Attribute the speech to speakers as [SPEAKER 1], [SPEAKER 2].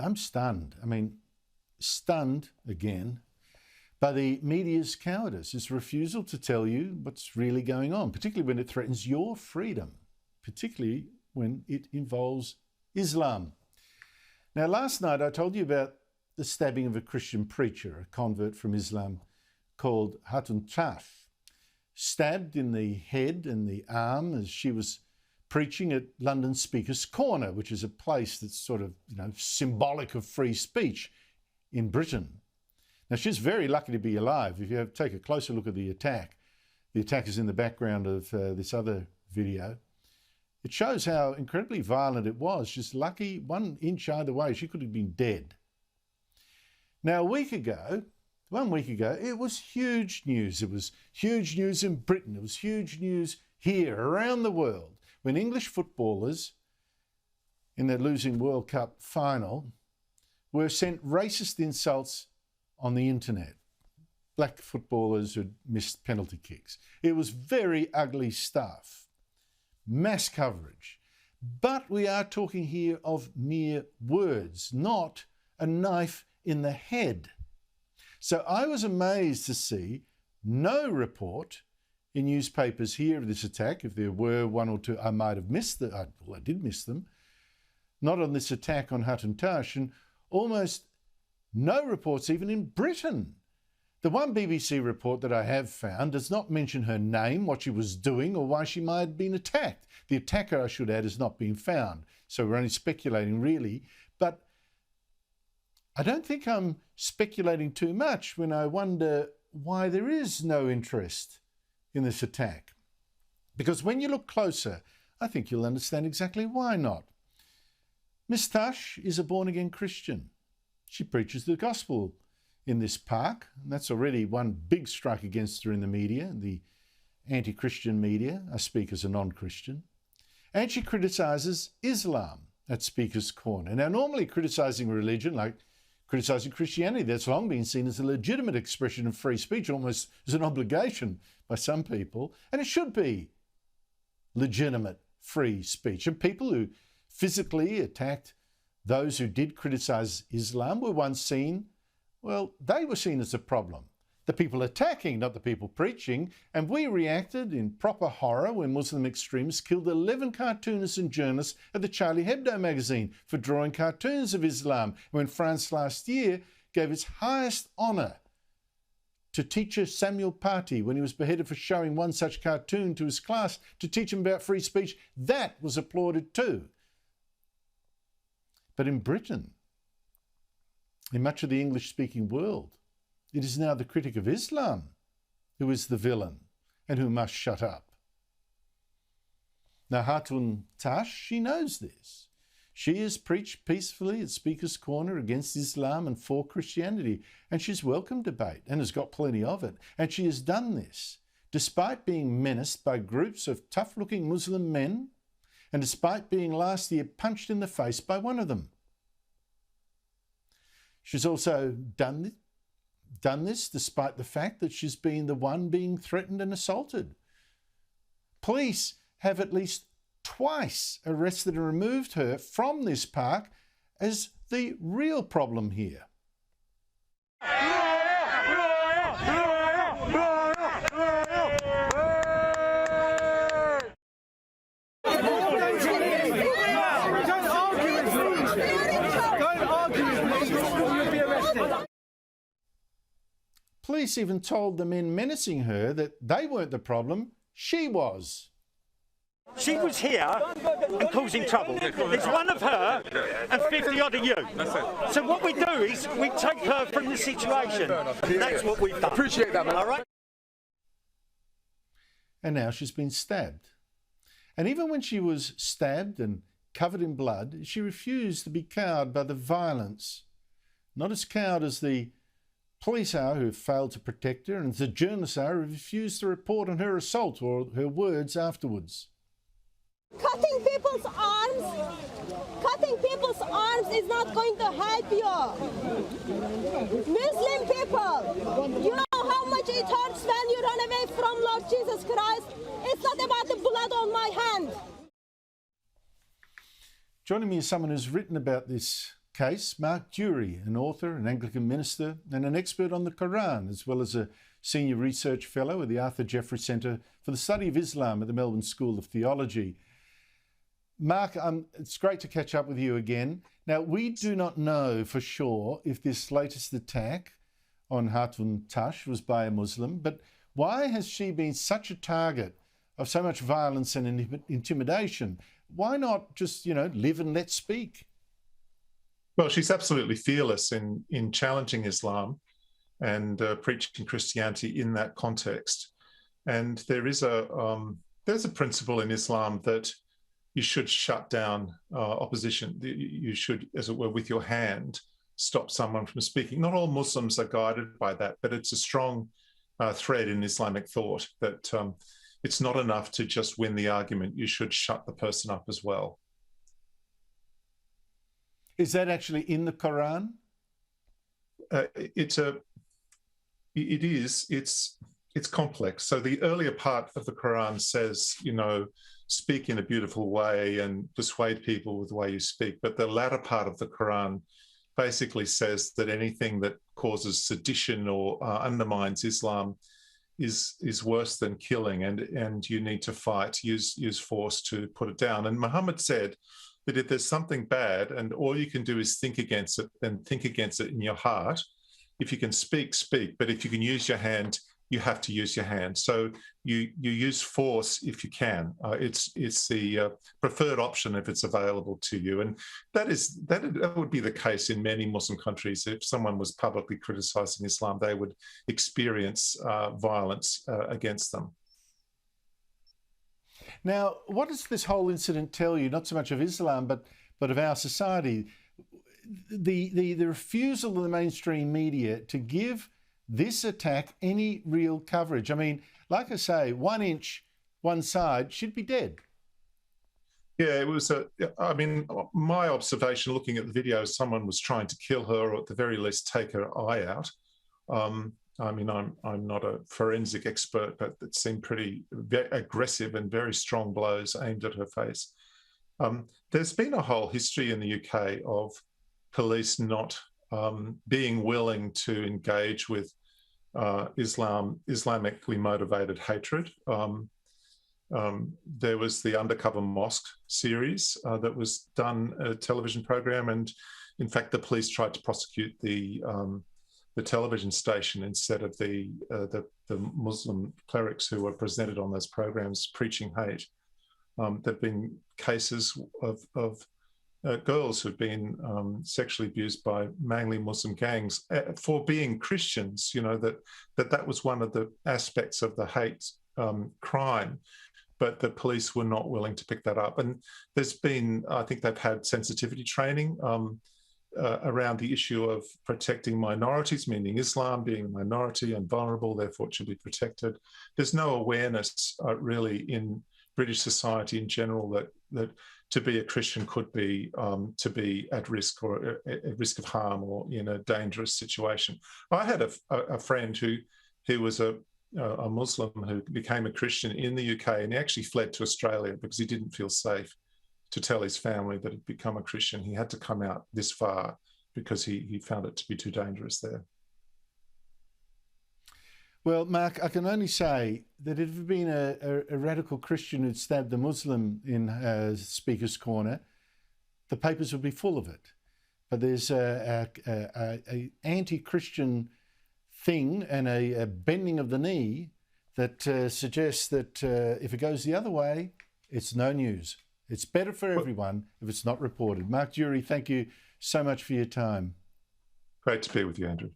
[SPEAKER 1] I'm stunned. I mean, stunned again by the media's cowardice, its refusal to tell you what's really going on, particularly when it threatens your freedom, particularly when it involves Islam. Now, last night I told you about the stabbing of a Christian preacher, a convert from Islam called Hatun, stabbed in the head and the arm as she was preaching at London Speaker's Corner, which is a place that's sort of, symbolic of free speech in Britain. Now, she's very lucky to be alive. If you take a closer look at the attack is in the background of this other video. It shows how incredibly violent it was. She's lucky 1 inch either way. She could have been dead. Now, 1 week ago, it was huge news. It was huge news in Britain. It was huge news here, around the world, when English footballers in their losing World Cup final were sent racist insults on the internet. Black footballers who missed penalty kicks. It was very ugly stuff. Mass coverage. But we are talking here of mere words, not a knife in the head. So I was amazed to see no report in newspapers here of this attack. If there were 1 or 2, I might have missed them. I did miss them. Not on this attack on Hatun, and almost no reports even in Britain. The one BBC report that I have found does not mention her name, what she was doing, or why she might have been attacked. The attacker, I should add, has not been found. So we're only speculating, really. But I don't think I'm speculating too much when I wonder why there is no interest in this attack. Because when you look closer, I think you'll understand exactly why not. Miss Tush is a born-again Christian. She preaches the gospel in this park, and that's already one big strike against her in the media. The anti-Christian media. I speak as a non-Christian. And she criticises Islam at Speaker's Corner. Now, normally criticising religion, like criticising Christianity, that's long been seen as a legitimate expression of free speech, almost as an obligation by some people. And it should be legitimate free speech. And people who physically attacked those who did criticise Islam were once seen, well, they were seen as a problem. The people attacking, not the people preaching. And we reacted in proper horror when Muslim extremists killed 11 cartoonists and journalists at the Charlie Hebdo magazine for drawing cartoons of Islam, when France last year gave its highest honour to teacher Samuel Paty when he was beheaded for showing one such cartoon to his class to teach him about free speech. That was applauded too. But in Britain, in much of the English-speaking world, it is now the critic of Islam who is the villain and who must shut up. Now, Hatun Tash, she knows this. She has preached peacefully at Speaker's Corner against Islam and for Christianity, and she's welcomed debate and has got plenty of it. And she has done this despite being menaced by groups of tough-looking Muslim men and despite being last year punched in the face by one of them. She's also done this despite the fact that she's been the one being threatened and assaulted. Police have at least twice arrested and removed her from this park as the real problem here. Police even told the men menacing her that they weren't the problem, she was.
[SPEAKER 2] She was here and causing trouble. There's one of her and 50 odd of you. So what we do is we take her from the situation. That's what we've done.
[SPEAKER 3] Appreciate that, man.
[SPEAKER 2] All right?
[SPEAKER 1] And now she's been stabbed. And even when she was stabbed and covered in blood, she refused to be cowed by the violence. Not as cowed as the police are who failed to protect her, and the journalists are who refused to report on her assault or her words afterwards.
[SPEAKER 4] Cutting people's arms is not going to help you. Muslim people, you know how much it hurts when you run away from Lord Jesus Christ. It's not about the blood on my hand.
[SPEAKER 1] Joining me is someone who's written about this case, Mark Dury, an author, an Anglican minister, and an expert on the Quran, as well as a senior research fellow at the Arthur Jeffrey Centre for the Study of Islam at the Melbourne School of Theology. Mark, it's great to catch up with you again. Now, we do not know for sure if this latest attack on Hatun Tash was by a Muslim, but why has she been such a target of so much violence and intimidation? Why not just, live and let speak?
[SPEAKER 3] Well, she's absolutely fearless in challenging Islam and preaching Christianity in that context. And there's a principle in Islam that you should shut down opposition. You should, as it were, with your hand, stop someone from speaking. Not all Muslims are guided by that, but it's a strong thread in Islamic thought that it's not enough to just win the argument. You should shut the person up as well.
[SPEAKER 1] Is that actually in the Quran?
[SPEAKER 3] It is. It's complex. So the earlier part of the Quran says, speak in a beautiful way and persuade people with the way you speak. But the latter part of the Quran basically says that anything that causes sedition or undermines Islam is worse than killing, and you need to fight, use force to put it down. And Muhammad said that if there's something bad and all you can do is think against it, then think against it in your heart. If you can speak, speak. But if you can use your hand, you have to use your hand. So you use force if you can. It's the preferred option if it's available to you. And that would be the case in many Muslim countries. If someone was publicly criticizing Islam, they would experience violence against them.
[SPEAKER 1] Now, what does this whole incident tell you, not so much of Islam, but of our society? The refusal of the mainstream media to give this attack any real coverage. I mean, like I say, 1 inch, one side, she'd be dead.
[SPEAKER 3] Yeah, it was my observation looking at the video, someone was trying to kill her or at the very least take her eye out. I'm not a forensic expert, but it seemed pretty aggressive and very strong blows aimed at her face. There's been a whole history in the UK of police not being willing to engage with Islamically motivated hatred. There was the Undercover Mosque series that was done, a television program, and in fact the police tried to prosecute the television station instead of the Muslim clerics who were presented on those programs preaching hate. There've been cases of girls who've been sexually abused by mainly Muslim gangs for being Christians. That was one of the aspects of the hate crime, but the police were not willing to pick that up. And there's been, I think they've had sensitivity training around the issue of protecting minorities, meaning Islam being a minority and vulnerable, therefore it should be protected. There's no awareness really in British society in general that to be a Christian could be to be at risk or at risk of harm or in a dangerous situation. I had a friend who was a Muslim who became a Christian in the UK, and he actually fled to Australia because he didn't feel safe to tell his family that he'd become a Christian. He had to come out this far because he found it to be too dangerous there.
[SPEAKER 1] Well, Mark, I can only say that if it had been a radical Christian who'd stabbed a Muslim in Speaker's Corner, the papers would be full of it. But there's a anti-Christian thing and a bending of the knee that suggests that if it goes the other way, it's no news. It's better for everyone if it's not reported. Mark Dury, thank you so much for your time.
[SPEAKER 3] Great to be with you, Andrew.